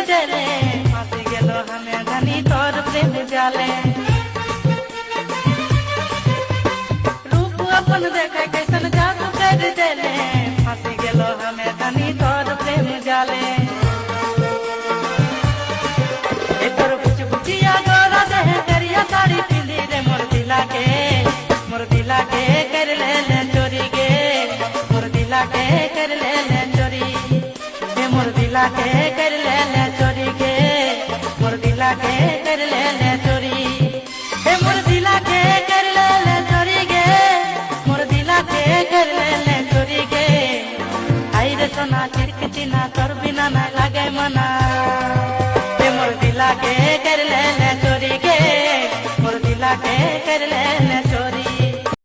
देले फांसी गेलो हमें धनी तोर प्रेम जाले रूप अपन देखे कैसन जादू कर देले फांसी गेलो हमें धनी तोर प्रेम जाले ए तोर बुच बुचिया गोरा देह करिया साड़ी पिंदी रे मोर दिला के कर ले चोरी गे मोर दिला के कर ले चोरी हे मोर दिला के कर ले चोरी गे मोर दिला के कर ले चोरी हे मोर दिला के कर ले चोरी गे मोर दिला के कर ले चोरी गे आई रे सोना चिरकती ना तोर बिना ना लागे मना हे मोर दिला के कर ले चोरी गे मोर दिला के कर ले